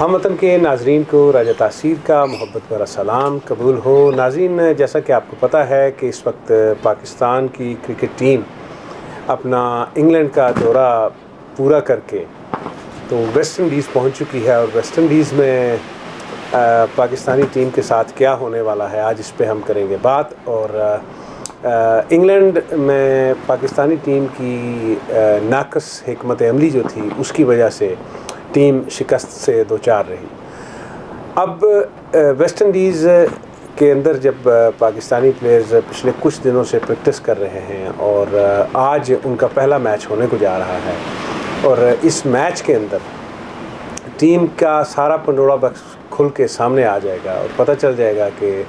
ہم وطن کے ناظرین کو راجہ تاثیر کا محبت بھرا سلام قبول ہو۔ ناظرین، جیسا کہ آپ کو پتہ ہے کہ اس وقت پاکستان کی کرکٹ ٹیم اپنا انگلینڈ کا دورہ پورا کر کے تو ویسٹ انڈیز پہنچ چکی ہے، اور ویسٹ انڈیز میں پاکستانی ٹیم کے ساتھ کیا ہونے والا ہے آج اس پہ ہم کریں گے بات۔ اور انگلینڈ میں پاکستانی ٹیم کی ناقص حکمت عملی جو تھی اس کی وجہ سے ٹیم شکست سے دوچار رہی۔ اب ویسٹ انڈیز کے اندر جب پاکستانی پلیئرز پچھلے کچھ دنوں سے پریکٹس کر رہے ہیں اور آج ان کا پہلا میچ ہونے کو جا رہا ہے، اور اس میچ کے اندر ٹیم کا سارا پنڈورا بکس کھل کے سامنے آ جائے گا اور پتہ چل جائے گا کہ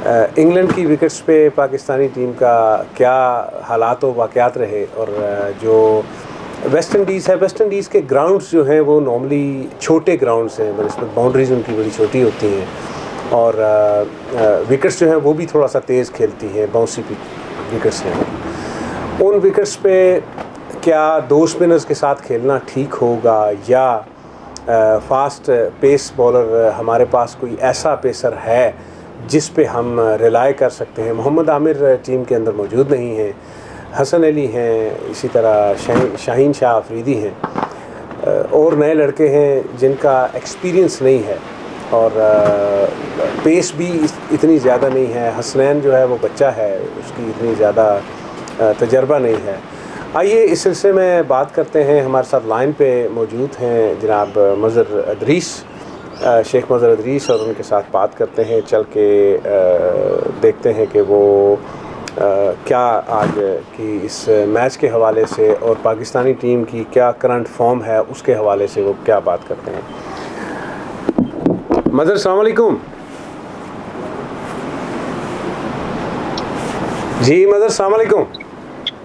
انگلینڈ کی وکٹس پہ پاکستانی ٹیم کا کیا حالات و واقعات رہے، اور جو ویسٹ انڈیز ہے، ویسٹ انڈیز کے گراؤنڈز جو ہیں وہ نارملی چھوٹے گراؤنڈز ہیں، بنسبت باؤنڈریز ان کی بڑی چھوٹی ہوتی ہیں، اور وکٹس جو ہیں وہ بھی تھوڑا سا تیز کھیلتی ہیں، باؤنسی وکٹس ہیں۔ ان وکٹس پہ کیا دو اسپنرز کے ساتھ کھیلنا ٹھیک ہوگا، یا فاسٹ پیس بالر ہمارے پاس کوئی ایسا پیسر ہے جس پہ ہم ریلائی کر سکتے ہیں؟ محمد عامر ٹیم کے اندر موجود نہیں ہیں، حسن علی ہیں، اسی طرح شاہین شاہ آفریدی ہیں، اور نئے لڑکے ہیں جن کا ایکسپیرینس نہیں ہے اور پیس بھی اتنی زیادہ نہیں ہے۔ حسنین جو ہے وہ بچہ ہے، اس کی اتنی زیادہ تجربہ نہیں ہے۔ آئیے اس سلسلے میں بات کرتے ہیں۔ ہمارے ساتھ لائن پہ موجود ہیں جناب مظہر ادریس، شیخ مظہر ادریس، اور ان کے ساتھ بات کرتے ہیں، چل کے دیکھتے ہیں کہ وہ کیا آج کی اس میچ کے حوالے سے اور پاکستانی ٹیم کی کیا کرنٹ فارم ہے اس کے حوالے سے وہ کیا بات کرتے ہیں۔ مظہر السلام علیکم۔ جی مظہر السلام علیکم۔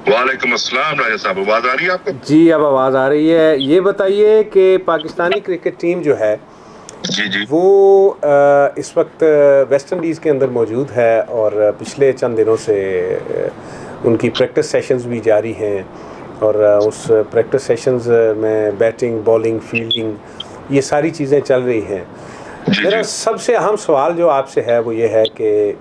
وعلیکم السلام راجہ صاحب، آواز آ رہی ہے آپ کو؟ جی اب آواز آ رہی ہے۔ یہ بتائیے کہ پاکستانی کرکٹ ٹیم جو ہے جی وہ اس وقت ویسٹ انڈیز کے اندر موجود ہے، اور پچھلے چند دنوں سے ان کی پریکٹس سیشنز بھی جاری ہیں، اور اس پریکٹس سیشنز میں بیٹنگ، بالنگ، فیلڈنگ یہ ساری چیزیں چل رہی ہیں۔ میرا سب سے اہم سوال جو آپ سے ہے وہ یہ ہے کہ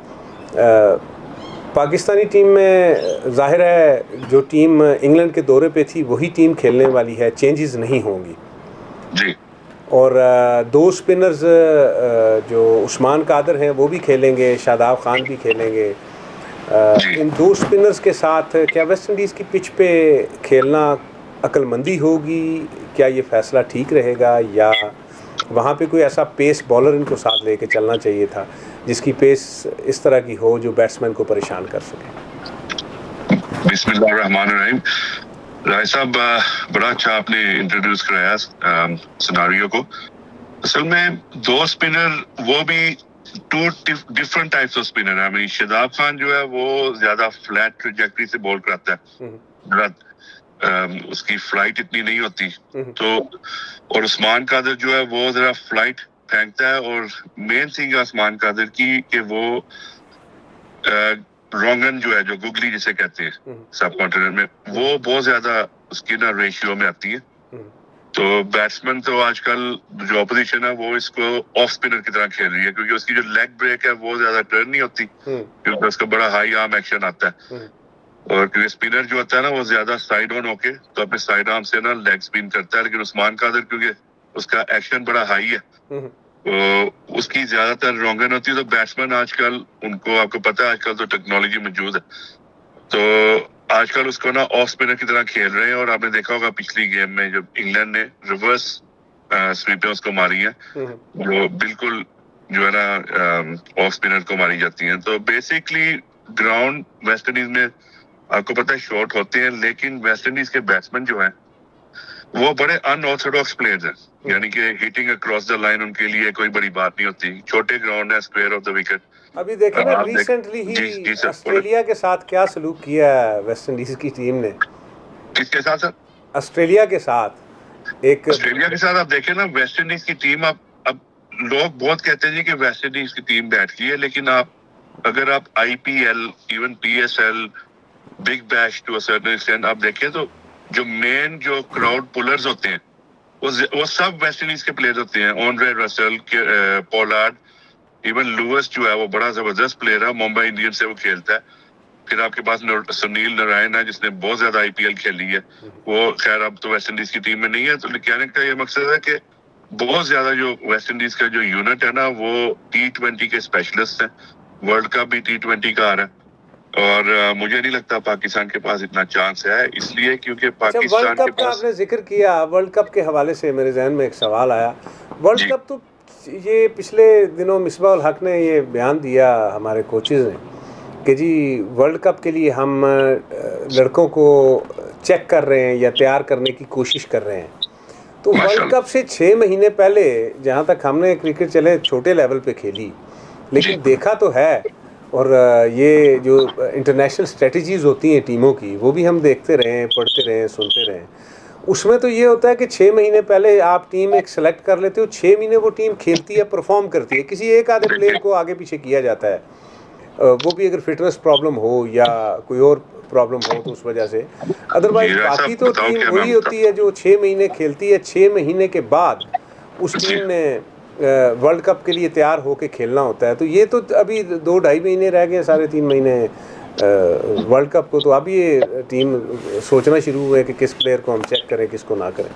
پاکستانی ٹیم میں ظاہر ہے جو ٹیم انگلینڈ کے دورے پہ تھی وہی ٹیم کھیلنے والی ہے، چینجز نہیں ہوں گی، جی، اور دو اسپنرز جو عثمان قادر ہیں وہ بھی کھیلیں گے، شاداب خان بھی کھیلیں گے۔ ان دو اسپنرز کے ساتھ کیا ویسٹ انڈیز کی پچ پہ کھیلنا عقل مندی ہوگی؟ کیا یہ فیصلہ ٹھیک رہے گا، یا وہاں پہ کوئی ایسا پیس بالر ان کو ساتھ لے کے چلنا چاہیے تھا جس کی پیس اس طرح کی ہو جو بیٹسمین کو پریشان کر سکے؟ بسم اللہ الرحمن الرحیم۔ رائے صاحب، بڑا اچھا آپ نے انٹروڈیوس کرایا سناریو کو۔ اصل میں دو اسپنر، وہ بھی two different types of spinner ہیں۔ شاداب خان جو ہے وہ زیادہ فلیٹ ٹریجیکٹری سے بال کراتا ہے، اس کی فلائٹ اتنی نہیں ہوتی، تو اور عثمان قادر جو ہے وہ ذرا فلائٹ پھینکتا ہے، اور مین تھنگ عثمان قادر کی کہ وہ رونگن جو ہے، جو گگلی جسے کہتے ہیں سب کانٹیننٹ میں، وہ بہت زیادہ اس کی نا ریشیو میں آتی ہے۔ تو بیٹسمین تو آج کل جو اپوزیشن ہے وہ اس کو آف اسپنر کی طرح کھیل رہی ہے، کیونکہ اس کی جو لیگ بریک ہے وہ زیادہ ٹرن نہیں ہوتی، کیونکہ اس کا بڑا ہائی آرم ایکشن آتا ہے، اور کیونکہ اسپنر جو ہوتا ہے نا وہ زیادہ سائڈ آن ہو کے تو اپنے سائڈ آرم سے نا لیگ اسپن کرتا ہے، لیکن عثمان قادر کیونکہ اس کا ایکشن بڑا ہائی ہے تو اس کی زیادہ تر رونگن ہوتی ہے۔ تو بیٹسمین آج کل ان کو، آپ کو پتا ہے آج کل تو ٹیکنالوجی موجود ہے، تو آج کل اس کو نا آف اسپنر کی طرح کھیل رہے ہیں، اور آپ نے دیکھا ہوگا پچھلی گیم میں جب انگلینڈ نے ریورس سویپیں اس کو ماری ہیں، وہ بالکل جو ہے نا آف اسپنر کو ماری جاتی ہیں۔ تو بیسکلی گراؤنڈ ویسٹ انڈیز میں آپ کو پتا ہے شارٹ ہوتے ہیں، لیکن ویسٹ انڈیز کے بیٹسمین جو ہیں وہ بڑے ان آرتھوڈاکس پلیئرز ہیں، یعنی کہ ہٹنگ اکراس دا لائن ان کے لیے کوئی بڑی بات نہیں ہوتی، چھوٹے گراؤنڈ ہے، اسکوائر آف دا وکٹ۔ ابھی دیکھیں نا ریسنٹلی ہی آسٹریلیا کے ساتھ کیا سلوک کیا ہے ویسٹ انڈیز کی ٹیم نے۔ کس کے ساتھ سر؟ آسٹریلیا کے ساتھ۔ آسٹریلیا کے ساتھ آپ دیکھیں نا ویسٹ انڈیز کی ٹیم، اب لوگ بہت کہتے ہیں جی کہ ویسٹ انڈیز کی ٹیم بیٹھ گئی ہے، لیکن اگر آپ I P L, even P S L, Big Bash to a certain extent آپ دیکھیں تو جو مین جو کراؤڈ پولرز ہوتے ہیں وہ سب ویسٹ انڈیز کے پلیئر ہوتے ہیں. آنڈرے رسل, پولارڈ, ایون لوئس جو ہے وہ بڑا زبردست پلیئر ہے, ممبئی انڈینز سے وہ کھیلتا ہے. پھر آپ کے پاس سنیل نارائن ہے جس نے بہت زیادہ آئی پی ایل کھیلی ہے, وہ خیر اب تو ویسٹ انڈیز کی ٹیم میں نہیں ہے. تو کہنے کا یہ مقصد ہے کہ بہت زیادہ جو ویسٹ انڈیز کا جو یونٹ ہے نا وہ T20 کے اسپیشلسٹ ہیں. ورلڈ کپ بھی T20 کا آ رہا ہے, اور مجھے نہیں لگتا پاکستان کے پاس اتنا چانس ہے, اس لیے کیونکہ پاکستان ورلڈ کے کپ کا پاس. آپ نے ذکر کیا, ورلڈ کپ کے حوالے سے میرے ذہن میں ایک سوال آیا. ورلڈ کپ تو یہ پچھلے دنوں مصباح الحق نے یہ بیان دیا ہمارے کوچز نے کہ جی ورلڈ کپ کے لیے ہم لڑکوں کو چیک کر رہے ہیں یا تیار کرنے کی کوشش کر رہے ہیں. تو ورلڈ کپ سے 6 مہینے پہلے جہاں تک ہم نے کرکٹ چلے چھوٹے لیول پہ کھیلی, لیکن دیکھا تو ہے, اور یہ جو انٹرنیشنل اسٹریٹجیز ہوتی ہیں ٹیموں کی وہ بھی ہم دیکھتے رہے ہیں, پڑھتے رہے ہیں, سنتے رہے ہیں. اس میں تو یہ ہوتا ہے کہ 6 مہینے پہلے آپ ٹیم ایک سلیکٹ کر لیتے ہو, 6 مہینے وہ ٹیم کھیلتی ہے, پرفارم کرتی ہے. کسی ایک آدھے پلیئر کو آگے پیچھے کیا جاتا ہے, وہ بھی اگر فٹنس پرابلم ہو یا کوئی اور پرابلم ہو تو اس وجہ سے. ادروائز باقی تو ٹیم وہی ہوتی ہے جو 6 مہینے کھیلتی ہے. 6 مہینے کے بعد اس ٹیم نے ورلڈ کپ کے لیے تیار ہو کے کھیلنا ہوتا ہے. تو یہ تو ابھی 2-2.5 مہینے رہ گئے, 3.5 مہینے ورلڈ کپ کو. تو اب یہ ٹیم سوچنا شروع ہوئے کہ کس پلیئر کو ہم چیک کریں, کس کو نہ کریں.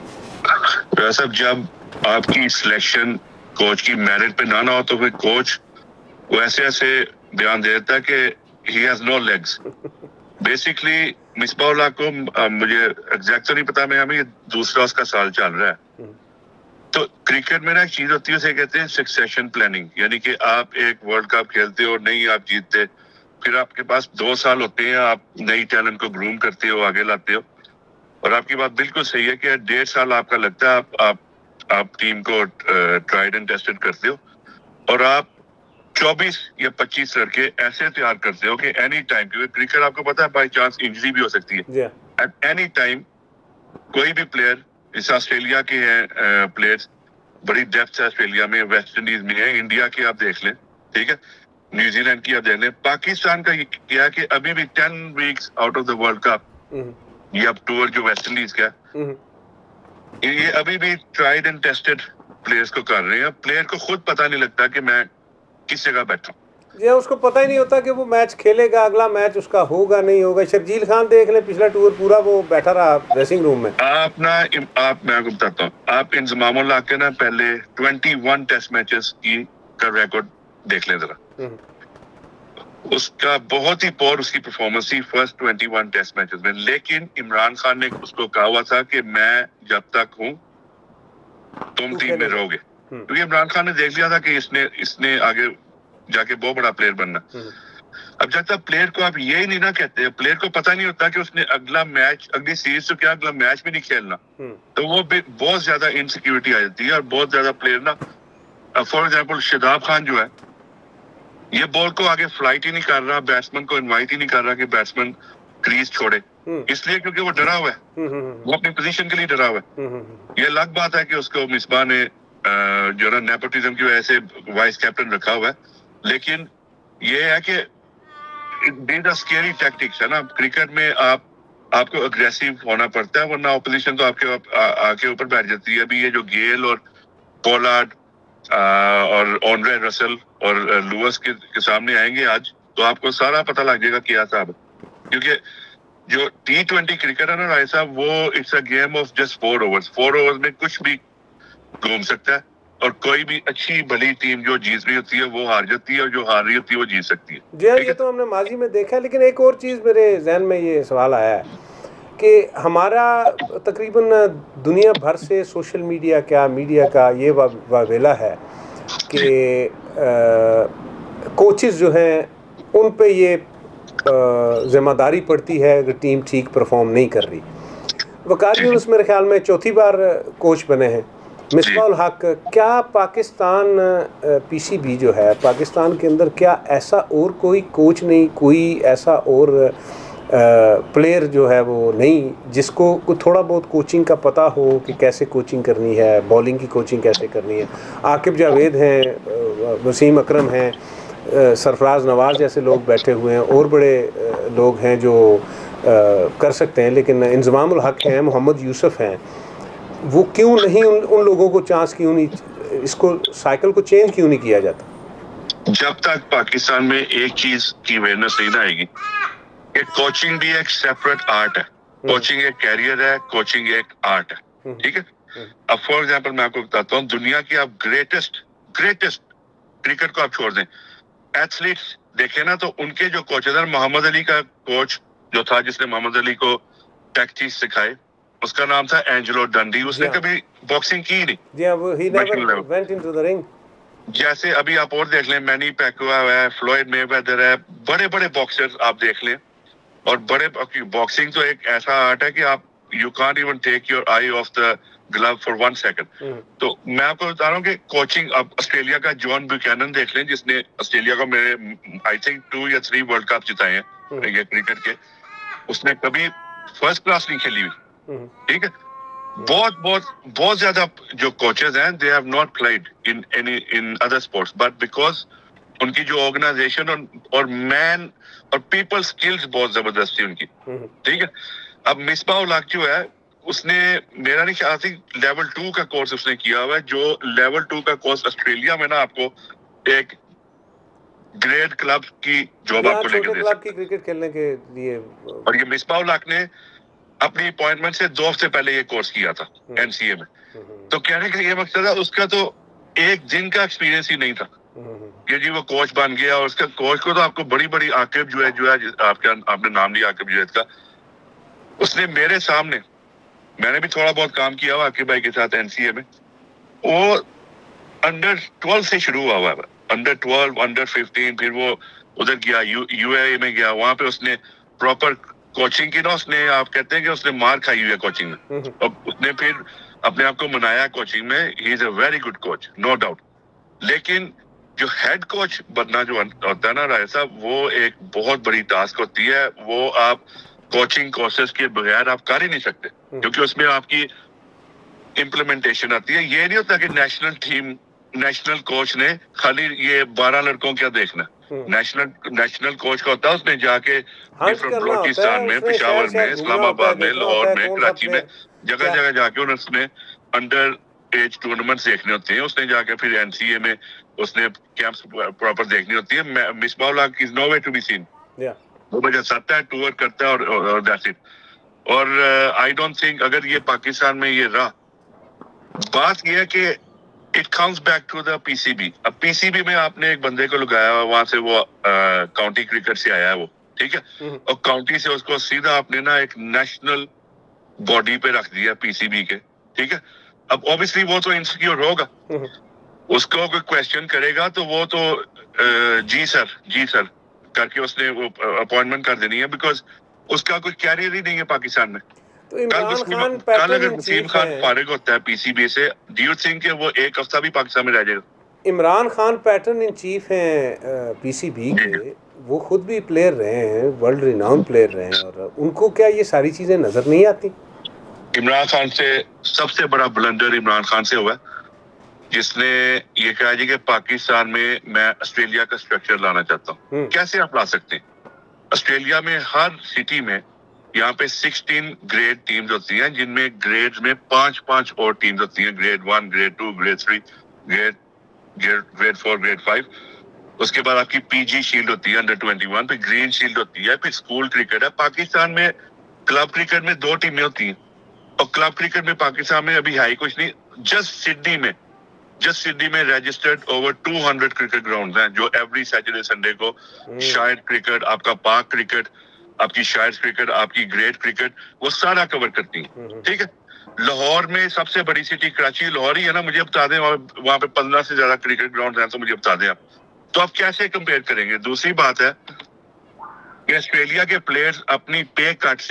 صاحب جب آپ کی سلیکشن کوچ کی میرٹ پہ نہ ہو تو پھر کوچ وہ ایسے بیان دے دیتا ہے کہ he has no legs. Basically Misbah اللہ کو مجھے ایگزیکٹ تو نہیں پتا, میں ہمیں دوسرا اس کا سال چل رہا ہے. تو کرکٹ میں نا ایک چیز ہوتی ہے اسے کہتے ہیں سکسیشن پلاننگ, یعنی کہ آپ ایک ورلڈ کپ کھیلتے ہو, نہیں آپ جیتتے, پھر آپ کے پاس 2 سال ہوتے ہیں, آپ نئی ٹیلنٹ کو گروم کرتے ہو, آگے لاتے ہو. اور آپ کی بات بالکل صحیح ہے کہ 1.5 سال آپ کا لگتا ہے, آپ ٹیم کو ٹرائیڈ اینڈ ٹیسٹڈ کرتے ہو, اور آپ 24 یا 25 لڑکے ایسے تیار کرتے ہو کہ اینی ٹائم, کیونکہ کرکٹ آپ کو پتا ہے بائی چانس انجری بھی ہو سکتی ہے, ایٹ اینی ٹائم کوئی بھی پلیئر, جیسے آسٹریلیا کے ہیں پلیئرس, بڑی ڈیپتھ ہے آسٹریلیا میں, ویسٹ انڈیز میں ہے, انڈیا کی آپ دیکھ لیں, ٹھیک ہے, نیوزی لینڈ کی آپ دیکھ لیں. پاکستان کا یہ کیا ہے کہ ابھی بھی 10 weeks out of the World Cup, یہ اب ٹور جو ویسٹ انڈیز کا یہ ابھی بھی ٹرائیڈ اینڈ ٹیسٹڈ پلیئرس کو کر رہے ہیں. پلیئر کو خود پتہ نہیں لگتا کہ میں کس جگہ بیٹھا ہوں. جی, اس کو پتہ ہی نہیں ہوتا کہ وہ میچ کھیلے گا, اگلا میچ اس کا ہوگا نہیں ہوگا. شرجیل خان دیکھ لیں, پچھلا ٹور پورا وہ بیٹھا رہا ڈریسنگ روم میں. آپ میں آپ کو بتاتا ہوں, آپ انضمام اللہ کے نا پہلے 21 ٹیسٹ میچز کی کا ریکارڈ دیکھ لیں ذرا. اس کا بہت ہی پور اس کی پرفارمنس تھی فرسٹ 21 ٹیسٹ میچز میں, لیکن عمران خان نے اس کو کہا ہوا تھا کہ میں جب تک ہوں تم ٹیم میں رہو گے, کیونکہ عمران خان نے دیکھ لیا تھا کہ اس نے آگے جا کے بہت بڑا پلیئر بننا. اب جب تک پلیئر کو آپ یہی نہیں نہ کہتے, پلیئر کو پتہ نہیں ہوتا کہ اس نے اگلا میچ, اگلی سیریز تو کیا اگلا میچ بھی نہیں کھیلنا, تو وہ بہت زیادہ انسیکیورٹی آ جاتی ہے. اور بہت زیادہ پلیئر نا, فار ایگزامپل شاداب خان جو ہے, یہ بال کو آگے فلائٹ ہی نہیں کر رہا, بیٹسمین کو انوائٹ ہی نہیں کر رہا کہ بیٹسمین کریز چھوڑے, اس لیے کیونکہ وہ ڈرا ہوا ہے, وہ اپنی پوزیشن کے لیے ڈرا ہوا ہے. یہ الگ بات ہے کہ اس کو مصباح نے جو نا نیپوٹزم کی وجہ سے وائس کیپٹن رکھا ہوا ہے, لیکن یہ ہے کہ دیز آر اسکیری ٹیکٹکس ہے نا. کرکٹ میں آپ کو اگریسو ہونا پڑتا ہے, ورنہ اپوزیشن تو آپ کے اوپر بیٹھ جاتی ہے. ابھی یہ جو گیل اور پولارڈ اور آنڈرے رسل اور لوئس کے سامنے آئیں گے آج, تو آپ کو سارا پتہ لگ جائے گا کیا صاحب, کیونکہ جو T20 کرکٹ ہے نا رائے صاحب, وہ it's a game of just 4 overs. 4 overs میں کچھ بھی گھوم سکتا ہے, اور کوئی بھی اچھی بھلی ٹیم جو جیت رہی ہوتی ہے وہ ہار جاتی ہے, اور جو ہار رہی ہوتی ہے وہ جیت سکتی ہے. جی ہاں, یہ تو ہم نے ماضی میں دیکھا ہے. لیکن ایک اور چیز میرے ذہن میں یہ سوال آیا ہے کہ ہمارا تقریباً دنیا بھر سے سوشل میڈیا کا یہ واویلا ہے کہ کوچز جو ہیں ان پہ یہ ذمہ داری پڑتی ہے اگر ٹیم ٹھیک پرفارم نہیں کر رہی. وقار یونس میرے خیال میں 4تھی بار کوچ بنے ہیں. مصباح الحق, کیا پاکستان پی سی بی جو ہے, پاکستان کے اندر کیا ایسا اور کوئی کوچ نہیں, کوئی ایسا اور پلیئر جو ہے وہ نہیں جس کو تھوڑا بہت کوچنگ کا پتہ ہو کہ کیسے کوچنگ کرنی ہے, بالنگ کی کوچنگ کیسے کرنی ہے؟ عاقب جاوید ہیں, وسیم اکرم ہیں, سرفراز نواز جیسے لوگ بیٹھے ہوئے ہیں, اور بڑے لوگ ہیں جو کر سکتے ہیں, لیکن انضمام الحق ہیں, محمد یوسف ہیں. وہ کیوں نہیں ان لوگوں کو چانس کیوں نہیں, اس کو سائیکل کو چینج کیوں نہیں کیا جاتا؟ جب تک پاکستان میں ایک چیز کی اویئرنیس نہیں نہ آئے گی کہ کوچنگ بھی ایک سیپریٹ آرٹ ہے, کوچنگ ایک کیریئر ہے, کوچنگ ایک آرٹ ہے, ٹھیک ہے. اب فار ایگزامپل میں آپ کو بتاتا ہوں, دنیا کی آپ گریٹسٹ کرکٹ کو آپ چھوڑ دیں, ایتھلیٹس دیکھیں نا تو ان کے جو کوچز ہیں, محمد علی کا کوچ جو تھا جس نے محمد علی کو ٹیکٹکس سکھائے, اس کا نام تھا اینجلو ڈنڈی. اس نے کبھی باکسنگ کی نہیں. جی ہاں, وہ he never went into the رنگ. جیسے ابھی آپ اور دیکھ لیں, مینی پیکوو ہے, فلوئڈ مے ویدر ہے, بڑے بڑے باکسرز آپ دیکھ لیں. اور بڑے باکسنگ تو ایک ایسا آرٹ ہے کہ آپ you can't even take your eye off the glue for 1 second. تو میں آپ کو بتا رہا ہوں کہ کوچنگ, اب آسٹریلیا کا جان بیوکینن دیکھ لیں, جس نے آسٹریلیا کو میرے آئی تھنک 2 یا 3 ورلڈ کپ جتائے ہیں یہ کرکٹ کے. اس نے کبھی فرسٹ کلاس نہیں کھیلی ہوئی, ٹھیک ہے. بہت زیادہ جو کوچز ہیں, they have not played in other sports, but because ان کی جو آرگنائزیشن اور مین اور پیپل سکلز بہت زبردست تھی ان کی, ٹھیک ہے. اب مصباح الحق جو ہے, اس نے میرا نہیں خیال تھی لیول 2 کا کورس اس نے کیا ہوا ہے. جو لیول 2 کا کورس آسٹریلیا میں نا آپ کو ایک گریڈ کلب کی جاب آپ کو لے کے دے کلب کی کرکٹ کھیلنے کے لیے. اور یہ مصباح الحق نے اپنی اپوائنٹمنٹ سے 2 ہفتے پہلے یہ کورس کیا تھا این سی اے میں. تو کہنے کا یہ مقصد ہے, اس کا تو ایک دن کا ایکسپیرینس ہی نہیں تھا کہ جی وہ کوچ بن گیا. اور اس کا کوچ کو تو آپ کو بڑی عاقب جو ہے آپ نے نام لیا عاقب جوید کا, اس نے میرے سامنے, میں نے بھی تھوڑا بہت کام کیا ہوا عاقب بھائی کے ساتھ این سی اے میں, وہ انڈر 12 سے شروع ہوا ہے, انڈر 12, انڈر 15, پھر وہ ادھر گیا یو اے ای میں گیا, وہاں پہ اس نے پراپر کوچنگ کی نا. اس نے, آپ کہتے ہیں کہ اس نے مار کھائی ہوئی ہے کوچنگ میں, اور اس نے پھر اپنے آپ کو منایا کوچنگ میں. He is a very good coach, no doubt. لیکن جو ہیڈ کوچ بننا جو ہوتا ہے نا رائے صاحب, وہ ایک بہت بڑی ٹاسک ہوتی ہے. وہ آپ کوچنگ کورسز کے بغیر آپ کر ہی نہیں سکتے, کیونکہ اس میں آپ کی امپلیمنٹیشن آتی ہے. یہ نہیں ہوتا کہ نیشنل کوچ نے خالی یہ 12 لڑکوں کیا دیکھنا. نیشنل کوچ کا ہوتا ہے, اس نے جا کے ڈفرنٹ بلوچستان میں, پشاور میں, اسلام آباد میں, لاہور میں, کراچی میں, جگہ جگہ جا کے اس نے انڈر ایج ٹورنامنٹ دیکھنے ہوتے ہیں. اس نے جا کے پھر این سی اے میں اس نے کیمپس پراپر دیکھنی ہوتی ہے. مصباح الحق از نو وے ٹو بی سین. وہ وجہ ساتھ ہے, ٹور کرتا ہے اور دیٹس اٹ. اور آئی ڈونٹ تھنک اگر یہ پاکستان میں یہ رہا, بات یہ ہے کہ it comes back to the P C B. اب پی سی بی میں آپ نے ایک بندے کو لگایا ہوا, وہاں سے وہ کاؤنٹی کرکٹ سے آیا ہے وہ, ٹھیک ہے, اور کاؤنٹی سے اس کو سیدھا آپ نے نا ایک نیشنل باڈی پہ رکھ دیا پی سی بی کے, ٹھیک ہے. اب اوبیسلی وہ تو انسیکیور ہوگا, اس کو کوئی کوشچن کرے گا تو وہ تو جی سر کر کے اس نے وہ اپوائنٹمنٹ کر دینی ہے, بیکاز اس کا کوئی کیریئر ہی نہیں ہے پاکستان میں. کل اگر وسیم خان فارغ ہوتا ہے پی سی بی سے, ڈو یو تھنک کہ وہ ایک ہفتہ بھی پاکستان میں رہ جائے گا؟ Imran Khan patron in chief ہیں پی سی بی کے, وہ خود بھی پلیئر رہے ہیں, ورلڈ ریناؤن پلیئر رہے ہیں, اور ان کو کیا یہ ساری چیزیں نظر نہیں آتی؟ عمران خان سے سب سے بڑا بلنڈر عمران خان سے ہوا, جس نے یہ کہا جی کہ پاکستان میں آسٹریلیا کا اسٹرکچر لانا چاہتا ہوں. کیسے آپ لا سکتے ہیں؟ آسٹریلیا میں ہر سٹی میں یہاں پہ 16 گریڈ ٹیمز ہوتی ہیں, جن میں گریڈ میں 5 اور ٹیمز ہوتی ہیں, grade 1, grade 2, grade 3, grade 4, grade 5. اس کے بعد آپ کی پی جی شیلڈ ہوتی ہے انڈر 21, پھر گرین شیلڈ ہوتی ہے, پھر اسکول کرکٹ ہے. پاکستان میں کلب کرکٹ میں 2 ٹیمیں ہوتی ہیں, اور کلب کرکٹ میں پاکستان میں ابھی ہائی کچھ نہیں. جسٹ سڈنی میں رجسٹرڈ اوور 200 کرکٹ گراؤنڈز ہیں, جو ایوری سیٹرڈے سنڈے کو شاید کرکٹ, آپ کا پارک کرکٹ, آپ کی شاید کرکٹ, آپ کی گریڈ کرکٹ, وہ سارا کور کرتی ہیں, ٹھیک ہے. لاہور میں سب سے بڑی سٹی کراچی لاہور ہی ہے نا, مجھے بتا دیں وہاں پہ 15 سے زیادہ کرکٹ گراؤنڈ ہیں, تو مجھے بتا دیں آپ. تو آپ کیسے کمپیئر کریں گے؟ دوسری بات ہے کہ آسٹریلیا کے پلیئرز اپنی پے کٹ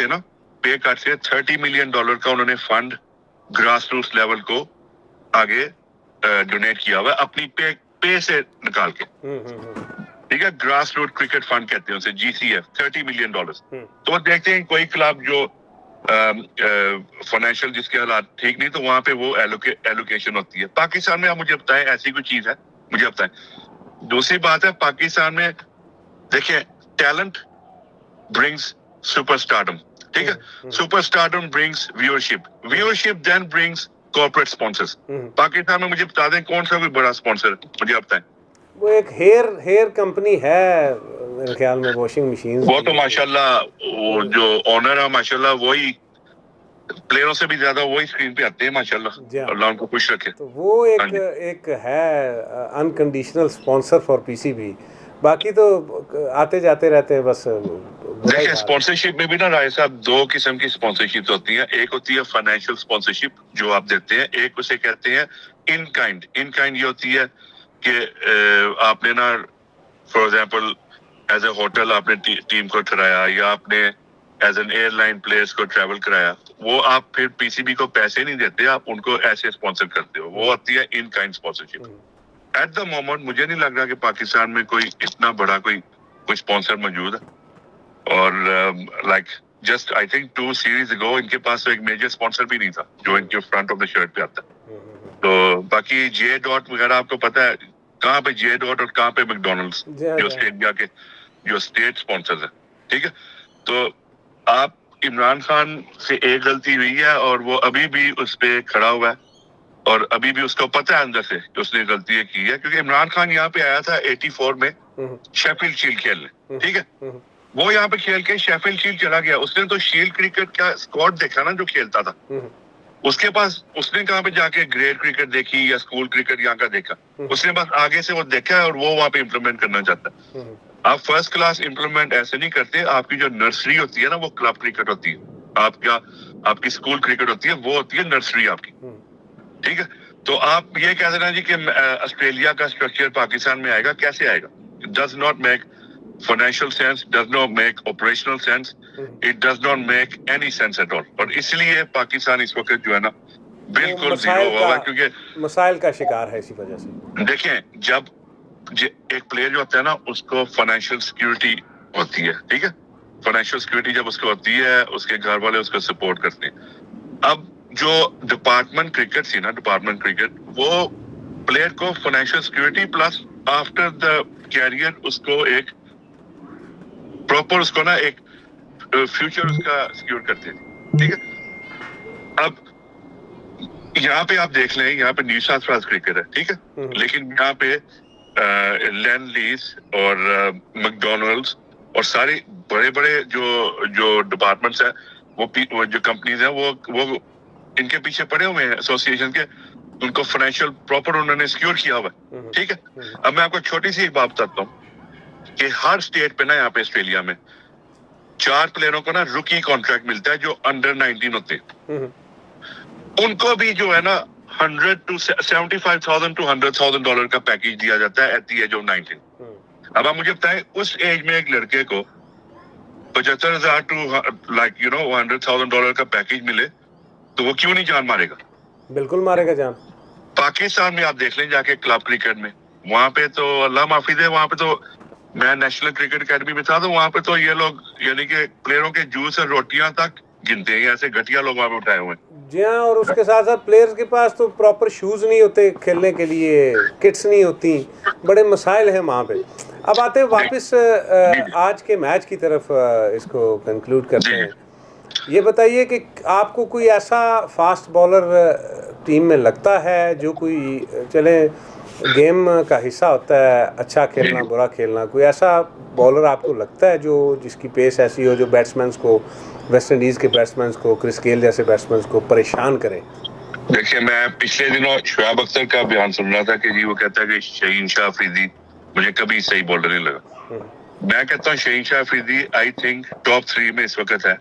سے $30 ملین کا انہوں نے فنڈ گراس روٹس لیول کو آگے ڈونیٹ کیا ہوا ہے, اپنی پے سے نکال کے, ٹھیک ہے. گراس روٹ کرکٹ فنڈ کہتے ہیں اسے, GCF, $30 ملین. تو دیکھتے ہیں کوئی کلب جو فائنینشیل جس کے حالات ٹھیک نہیں, تو وہاں پہ وہ ایلوکیشن ہوتی ہے. پاکستان میں آپ مجھے بتائیں ایسی کوئی چیز ہے؟ مجھے بتائیں. دوسری بات ہے, پاکستان میں دیکھیں ٹیلنٹ برنگس سپر اسٹارڈم, ٹھیک ہے. سپر اسٹارڈم برنگس ویورشپ دین برنگس کارپوریٹ اسپانسرز. پاکستان میں مجھے بتا دیں کون سا کوئی بڑا اسپانسر مجھے آپ بتائیں. وہ ایک ہیئر کمپنی ہے میرے خیال میں, واشنگ مشین. وہ تو ماشاءاللہ وہ جو آنر ہے ماشاءاللہ وہی پلیئروں سے بھی زیادہ وہی اسکرین پہ آتے ہیں ماشاءاللہ, اللہ ان کو خوش رکھے. تو وہ ایک ہے unconditional sponsor for P C B. باقی تو آتے جاتے رہتے ہیں بس. دیکھیں اسپانسرشپ میں بھی نا رائے صاحب دو قسم کی اسپانسرشپ ہوتی ہیں. ایک ہوتی ہے فائنینشیل اسپانسرشپ جو آپ دیتے ہیں, ایک اسے کہتے ہیں ان کائنڈ. ان کائنڈ یہ ہوتی ہے کہ آپ نے نا for example as a hotel آپ نے ٹیم کو ٹھہرایا, یا آپ نے as an airline players کو ٹریول کرایا, وہ آپ پھر پی سی بی کو پیسے نہیں دیتے, آپ ان کو ایسے اسپانسر کرتے ہو, وہ ہوتی ہے in kind sponsorship. At the moment مجھے نہیں لگ رہا کہ پاکستان میں کوئی اتنا بڑا کوئی اسپانسر موجود ہے. اور like just I think 2 series اگو ان کے پاس ایک میجر اسپانسر بھی نہیں تھا جو ان کے فرنٹ آف دا شرٹ پہ آتا ہے. تو باقی جے ڈاٹ وغیرہ آپ کو پتا ہے کہاں پہ جے ڈاٹ اور کہاں پہ میک ڈونلڈس جو انڈیا کے جو اسٹیٹ اسپانسرز ہیں. ٹھیک ہے, تو آپ عمران خان سے ایک غلطی ہوئی ہے اور وہ ابھی بھی اس پہ کھڑا ہوا ہے, اور ابھی بھی اس کو پتا ہے اندر سے کہ اس نے غلطی کی ہے, کیونکہ عمران خان یہاں پہ آیا تھا 84 میں شیفیلڈ شیلڈ کھیلنے. ٹھیک ہے, وہ یہاں پہ کھیل کے شیفیلڈ شیلڈ چلا گیا. اس نے تو شیلڈ کرکٹ کا اسکواڈ دیکھا نا جو کھیلتا تھا, اس کے پاس اس نے کہاں پہ جا کے گریڈ کرکٹ دیکھی یا اسکول کرکٹ یہاں کا دیکھا. اس نے بس آگے سے وہ دیکھا ہے اور وہ وہاں پہ امپلیمنٹ کرنا چاہتا ہے. آپ فرسٹ کلاس امپلیمنٹ ایسے نہیں کرتے. آپ کی جو نرسری ہوتی ہے نا وہ کلب کرکٹ ہوتی ہے, آپ کی اسکول کرکٹ ہوتی ہے, وہ ہوتی ہے نرسری آپ کی. ٹھیک ہے, تو آپ یہ کہہ دینا جی کہ آسٹریلیا کا اسٹرکچر پاکستان میں آئے گا, کیسے آئے گا؟ Does not make financial sense, does not make operational sense, it does not make any sense at all. اور اس لیے پاکستان اس وقت جو ہے نا بالکل زیرو ہوا ہے, کیونکہ مسائل کا شکار ہے اسی وجہ سے. دیکھیں جب ایک پلیئر جو ہوتا ہے نا اس کو فائنینشیل سیکورٹی ہوتی ہے. ٹھیک ہے, فائنینشیل سیکورٹی جب اس کو ہوتی ہے, اس کے گھر والے اس کو سپورٹ کرتے ہیں. اب جو ڈپارٹمنٹ کرکٹ تھی نا, ڈپارٹمنٹ کرکٹ, وہ پلیئر کو financial security plus after the career اس کو ایک پراپر اس کو نا ایک فیوچر اس کا سیکیور کرتے تھے. ٹھیک ہے, اب یہاں پہ آپ دیکھ لیں یہاں پہ نیو ساؤتھ ویلز کرکٹ ہے. ٹھیک ہے, لیکن یہاں پہ لینڈ لیز اور میک ڈونلڈس اور سارے بڑے بڑے جو ڈپارٹمنٹس ہیں, وہ جو کمپنیز ہیں وہ ان کے پیچھے پڑے ہوئے ہیں ایسوسیشن کے, ان کو فائنینشیل پراپر انہوں نے سیکیور کیا ہوا ہے. ٹھیک ہے, اب میں آپ کو چھوٹی سی ایک بات بتاتا ہوں کہ ہر اسٹیٹ پہ نا یہاں پہ آسٹریلیا میں 4 پلیئروں کو نا روکی کانٹریکٹ ملتا ہے جو انڈر 19 ہوتے ہیں. ان کو بھی جو ہے نا 100 to 75,000 to $100,000 کا پیکیج دیا جاتا ہے ایٹ دی ایج آف 19. اب آپ مجھے بتائیں اس ایج میں ایک لڑکے کو 75,000 to like you know $100,000 کا پیکیج ملے تو وہ کیوں نہیں جان مارے گا؟ بالکل مارے گا جان. پاکستان میں آپ دیکھ لیں جا کے کلب کرکٹ میں, وہاں پہ تو اللہ معافی دے, وہاں پہ تو میں نیشنل کرکٹ اکیڈمی میں تھا, تو وہاں پہ تو یہ لوگ یعنی کہ پلیئروں کے جوس اور روٹیاں تک گنتے ہیں, ایسے گھٹیا لوگ وہاں پہ اٹھائے ہوئے ہیں. جی ہاں, اور اس کے ساتھ ساتھ پلیئرز کے پاس تو پراپر شوز نہیں ہوتے کھیلنے کے لیے, کٹس نہیں ہوتی, بڑے مسائل ہیں وہاں پہ. اب آتے ہیں واپس آج کے میچ کی طرف, اس کو کنکلوڈ کرتے ہیں. یہ بتائیے کہ آپ کو کوئی ایسا فاسٹ بالر ٹیم میں لگتا ہے جو کوئی چلے گیم کا حصہ ہوتا ہے, اچھا کھیلنا برا کھیلنا, کوئی ایسا بالر آپ کو لگتا ہے جس کی پیس ایسی ہو جو بیٹسمینس کو, ویسٹ انڈیز کے بیٹسمینس کو, کرس گیل جیسے بیٹسمینس کو پریشان کرے؟ دیکھیے میں پچھلے دنوں شعیب اختر کا بیان سن رہا تھا کہ جی وہ کہتا ہے کہ شہین شاہ افریدی مجھے کبھی صحیح بالر نہیں لگا. میں کہتا ہوں Shaheen Shah Afridi I think top 3 میں اس وقت ہے.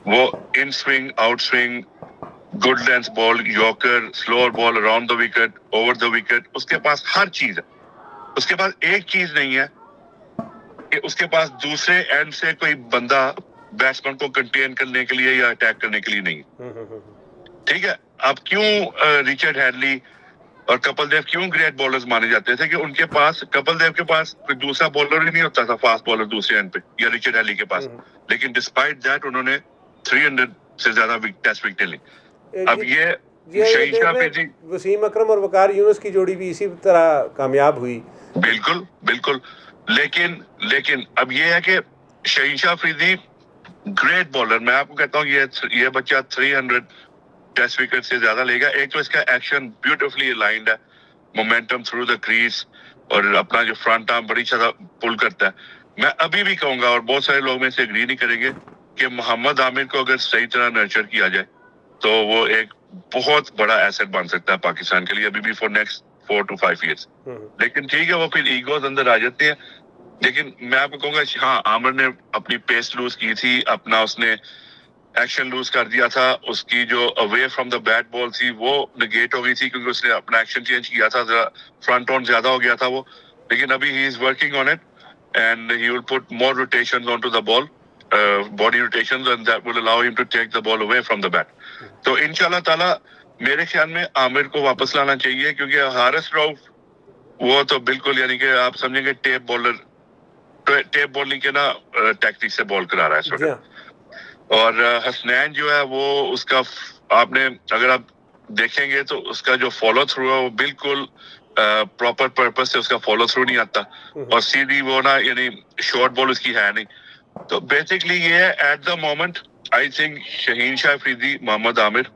وہ in swing, out swing, good length ball, yorker, slower ball, around the wicket, over the wicket, اس کے پاس ہر چیز ہے. اس کے پاس ایک چیز نہیں ہے کہ اس کے پاس دوسرے اینڈ سے کوئی بندہ بیٹسمین کو کنٹین کرنے کے لیے یا اٹیک کرنے کے لیے نہیں ہے. ٹھیک ہے, اب کیوں رچرڈ ہیڈلی اور کپل دیو کیوں گریٹ بالرز مانے جاتے تھے کہ ان کے پاس, کپل دیو کے پاس کوئی دوسرا بالر ہی نہیں ہوتا تھا فاسٹ بالر دوسرے اینڈ پہ, یا رچرڈ ہیڈلی کے پاس, لیکن ڈسپائٹ دیٹ انہوں نے 300 سے زیادہ ٹیسٹ وکٹیں لی. اب یہ شہین شاہ افریدی, وسیم اکرم اور وقار یونس کی جوڑی بھی اسی طرح کامیاب ہوئی. بالکل بالکل, لیکن اب یہ ہے کہ شہین شاہ افریدی گریٹ بالر, میں آپ کو کہتا ہوں یہ بچہ 300 ٹیسٹ وکٹ سے زیادہ لے گا. ایک تو اس کا ایکشن بیوٹیفلی الائنڈ ہے, مومنٹم تھرو دا کریز, اور اپنا جو فرنٹ آرم بڑی زیادہ پل کرتا ہے. میں ابھی بھی کہوں گا, اور بہت سارے لوگ میں سے اگری نہیں کریں گے, کہ محمد عامر کو اگر صحیح طرح نرچر کیا جائے تو وہ ایک بہت بڑا ایسٹ بن سکتا ہے پاکستان کے لیے ابھی بھی فور نیکسٹ 4 to 5 years. لیکن ٹھیک ہے, وہ پھر ایگوز اندر آ جاتے ہیں. لیکن میں آپ کو کہوں گا, ہاں عامر نے اپنی پیس لوز کی تھی, اپنا اس نے ایکشن لوز کر دیا تھا, اس کی جو away from the bat ball تھی وہ نگیٹ ہو گئی تھی کیونکہ اس نے اپنا ایکشن چینج کیا تھا, فرنٹ آن زیادہ ہو گیا تھا وہ. لیکن ابھی he is working on it and he will put more rotations on to the ball, body rotations, and that will allow him to take the ball away from the bat. تو انشاءاللہ تعالی میرے خیال میں عامر کو واپس لانا چاہیے, کیونکہ حارث راؤف وہ تو بالکل یعنی کہ آپ سمجھیں گے ٹیپ بالنگ کے نا ٹیکٹک سے بال کرا رہا ہے اس وقت. اور حسنین جو ہے وہ اس کا آپ نے اگر آپ دیکھیں گے تو اس کا جو فالو تھرو ہے وہ بالکل پراپر پرپز سے اس کا فالو تھرو نہیں آتا, اور سیدھی وہ نا یعنی شارٹ بال اس کی ہے نہیں. تو بیسکلی یہ ہے at the moment I think Shaheen Shah Afridi, Muhammad Amir,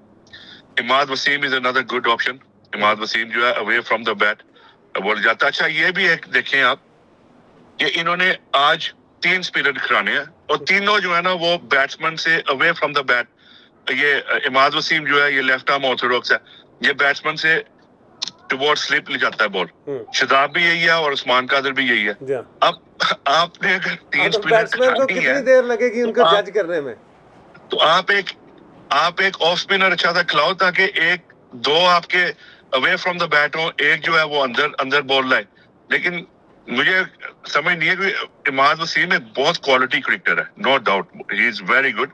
Imad Wasim is another good option. Imad Wasim جو ہے اوے فرام دا بیٹ بول جاتا. اچھا یہ بھی ایک دیکھیں آپ کہ انہوں نے آج 3 اسپنر کھلانے ہیں, اور تینوں جو ہے نا وہ بیٹسمین سے اوے فرام دا بیٹ. یہ اماد وسیم جو ہے یہ لیفٹ آرم آرتھوڈاکس ہے, یہ بیٹسمین سے ٹوورڈ سلپ لے جاتا ہے بال. شاداب بھی یہی ہے اور عثمان قادر بھی یہی ہے. اب آپ نے اگر 3 اسپنر کتنی دیر لگے گی ان کو جج کرنے میں, تو آپ ایک آف اسپنر اچھا تھا کھلاؤ تاکہ 1-2 آپ کے اوے فرام دا بیٹ ہوں, ایک جو ہے وہ اندر بال لائے. لیکن مجھے سمجھ نہیں ہے کہ اماد وسیم ایک بہت کوالٹی کرکٹر ہے, no doubt he is very good.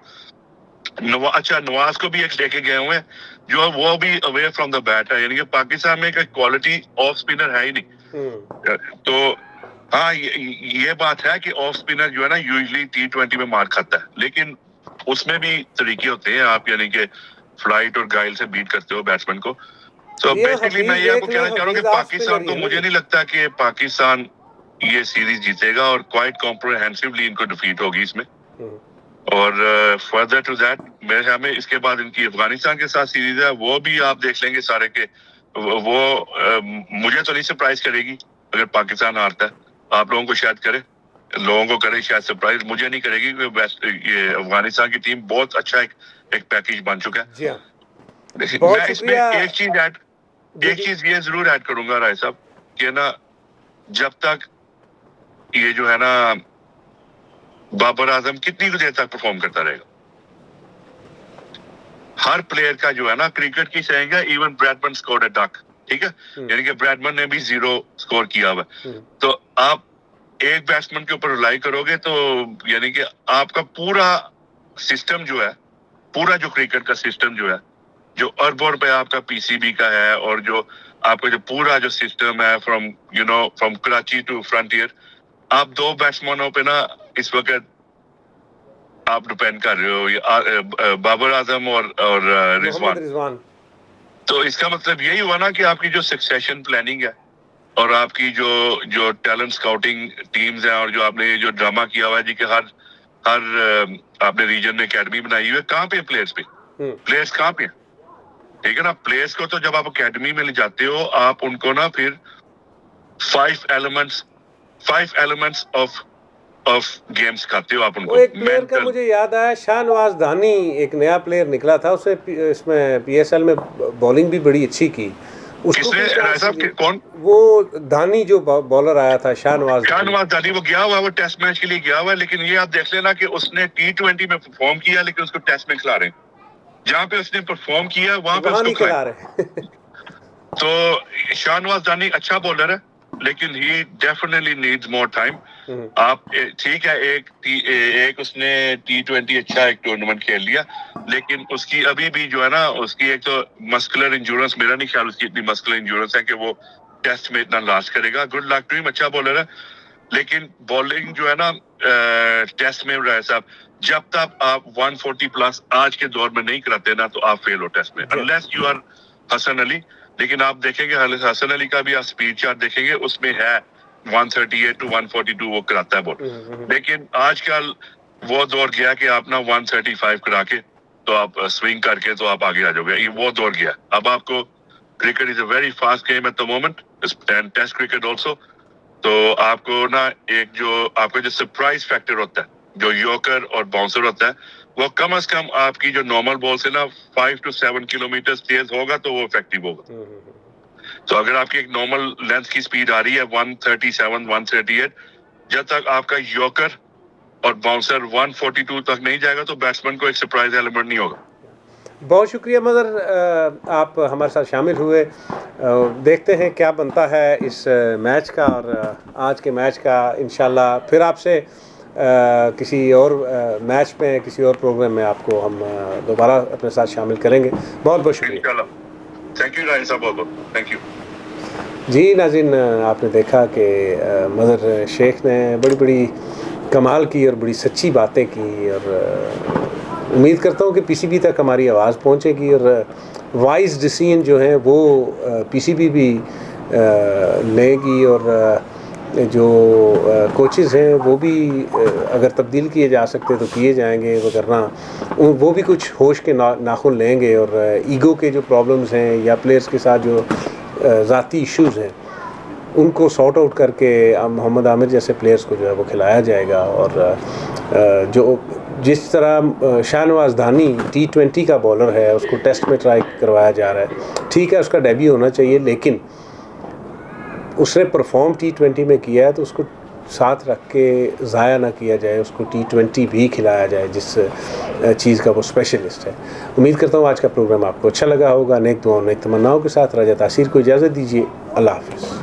اچھا نواز کو بھی ایک لے کے گئے ہوئے ہیں جو وہ بھی اوے فرام دا بیٹ ہے, یعنی کہ پاکستان میں ایک کوالٹی آف اسپنر ہے ہی نہیں. تو ہاں یہ بات ہے کہ آف اسپنر جو ہے نا یوزلی T20 میں مار کھاتا ہے, لیکن اس میں بھی طریقے ہوتے ہیں, آپ یعنی کہ فلائٹ اور گائل سے بیٹ کرتے ہو بیٹسمین کو. تو بیسکلی میں یہ آپ کو کہنا چاہ رہا ہوں کہ پاکستان کو مجھے نہیں لگتا کہ پاکستان یہ سیریز جیتے گا, اور کوائٹ کمپریہنسولی ان کو ڈیفیٹ ہوگی اس میں. اور فردر ٹو دیٹ میرے خیال میں اس کے بعد ان کی افغانستان کے ساتھ سیریز ہے, وہ بھی آپ دیکھ لیں گے سارے کے وہ مجھے تو نہیں سرپرائز کرے گی اگر پاکستان ہارتا ہے. آپ لوگوں کو شاید کرے, لوگوں کو کرے شاید سرپرائز, مجھے نہیں کرے گی. یہ افغانستان کی ٹیم بہت اچھا ایک پیکیج بن چکا ہے. میں اس میں ایک چیز یہ ضرور ایڈ کروں گا رائے صاحب کہ نا جب تک یہ جو ہے نا بابر اعظم کتنی دیر تک پرفارم کرتا رہے گا, ہر پلیئر کا جو ہے نا کرکٹ کی سہیں گا, ایون بریڈمن اسکورڈ اے ڈک, ٹھیک ہے, یعنی کہ بریڈمن نے بھی 0 اسکور کیا ہوا. تو آپ ایک بیٹسمین کے اوپر ریلائی کرو گے تو یعنی کہ آپ کا پورا سسٹم جو ہے, پورا جو کرکٹ کا سسٹم جو ہے, جو اربوں روپے آپ کا PCB کا ہے, اور جو آپ کا جو پورا جو سسٹم ہے فرام کراچی ٹو فرنٹیئر, آپ 2 بیٹسمینوں پہ نا اس وقت آپ ڈپینڈ کر رہے ہو, بابر اعظم اور رضوان. تو اس کا مطلب یہی ہوا نا کہ آپ کی جو سکسیشن پلاننگ ہے, اور آپ کی جو ٹیلنٹ اسکاؤٹنگ ٹیمز ہیں, اور جو آپ نے جو ڈرامہ کیا ہوا ہے جی کہ ہر آپ نے ریجن میں اکیڈمی بنائی ہوئی ہے, کہاں پہ پلیئرز کہاں پہ, ٹھیک ہے نا. پلیئرز کو تو جب آپ اکیڈمی میں لے جاتے ہو, آپ ان کو نا پھر 5 ایلیمنٹس آف گیمز کھاتے ہو آپ ان کو. ایک پلیئر کا مجھے یاد آیا, شاہ نواز دانی ایک نیا پلیئر نکلا تھا, اس نے اس میں PSL میں بالنگ بھی بڑی اچھی کی. کون وہ دانی جو بالر آیا تھا, شاہ نواز دانی, وہ گیا ہوا ہے, وہ ٹیسٹ میچ کے لیے گیا ہوا ہے. لیکن یہ آپ دیکھ لینا کہ اس نے T20 میں پرفارم کیا, لیکن اس کو ٹیسٹ میں کھلا رہے ہیں. جہاں پہ اس نے پرفارم کیا وہاں پہ اس کو کھلا رہے. تو شاہ نواز دانی اچھا بالر ہے, لیکن ہی ڈیفینیٹلی نیڈز مور ٹائم. آپ ٹھیک ہے, ایک اس نے T20 اچھا ایک ٹورنامنٹ کھیل لیا, لیکن اس کی ابھی بھی جو ہے نا اس کی ایک تو مسکولر انجورنس, میرا نہیں خیال اس کی اتنی مسکولر انجورنس ہے کہ وہ ٹیسٹ میں اتنا لاسٹ کرے گا. گڈ لک ٹو ہم, اچھا بالر ہے, لیکن بالنگ جو ہے نا ٹیسٹ میں رہے صاحب, جب تک آپ 140 پلس آج کے دور میں نہیں کراتے نا تو آپ فیل ہو ٹیسٹ میں, unless you are Hasan Ali. لیکن آپ دیکھیں گے حسن علی کا بھی آپ اسپیڈ چارٹ دیکھیں گے, اس میں ہے 138 to 142 وہ کراتا ہے بال. لیکن آج کل وہ دور گیا کہ آپ نا 135 کرا کے تو آپ سوئنگ کر کے تو آپ آگے آ جاؤ گے. یہ وہ دور گیا. اب آپ کو cricket is a very fast game at the moment, test cricket also. تو آپ کو نا ایک جو آپ کا جو سرپرائز فیکٹر ہوتا ہے, جو یوکر اور باؤنسر ہوتا ہے, وہ کم از کم آپ کی جو نارمل بال سے نا 5 to 7 کلومیٹر تیز ہوگا تو وہ افیکٹو ہوگا. تو اگر آپ کی ایک نارمل لینتھ کی سپیڈ آ رہی ہے 137 138, جب تک آپ کا یوکر اور باؤنسر 142 تک نہیں جائے گا تو بیٹسمین کو ایک سرپرائز ایلیمنٹ نہیں ہوگا. بہت شکریہ مظہر, آپ ہمارے ساتھ شامل ہوئے. دیکھتے ہیں کیا بنتا ہے اس میچ کا, اور آج کے میچ کا انشاءاللہ پھر آپ سے کسی اور میچ میں, کسی اور پروگرام میں آپ کو ہم دوبارہ اپنے ساتھ شامل کریں گے. بہت بہت شکریہ. انشاءاللہ. تھینک یو راہیل صاحب, بہت بہت تھینک یو. جی ناظرین, آپ نے دیکھا کہ مظہر شیخ نے بڑی بڑی کمال کی اور بڑی سچی باتیں کی, اور امید کرتا ہوں کہ پی سی بی تک ہماری آواز پہنچے گی, اور وائز ڈیسیژن جو ہیں وہ پی سی بی بھی لے گی, اور جو کوچز ہیں وہ بھی اگر تبدیل کیے جا سکتے تو کیے جائیں گے, وگرنہ وہ بھی کچھ ہوش کے ناخن لیں گے, اور ایگو کے جو پرابلمز ہیں یا پلیئرز کے ساتھ جو ذاتی ایشوز ہیں ان کو سارٹ آؤٹ کر کے محمد عامر جیسے پلیئرز کو جو ہے وہ کھلایا جائے گا. اور جو جس طرح شاہ نواز دھانی T20 کا بولر ہے, اس کو ٹیسٹ میں ٹرائی کروایا جا رہا ہے, ٹھیک ہے اس کا ڈیبیو ہونا چاہیے, لیکن اس نے پرفارم T20 میں کیا ہے تو اس کو ساتھ رکھ کے ضائع نہ کیا جائے, اس کو T20 بھی کھلایا جائے جس چیز کا وہ اسپیشلسٹ ہے. امید کرتا ہوں آج کا پروگرام آپ کو اچھا لگا ہوگا. نیک دعاؤں نیک تمناؤں کے ساتھ راجہ تاثیر کو اجازت دیجیے. اللہ حافظ.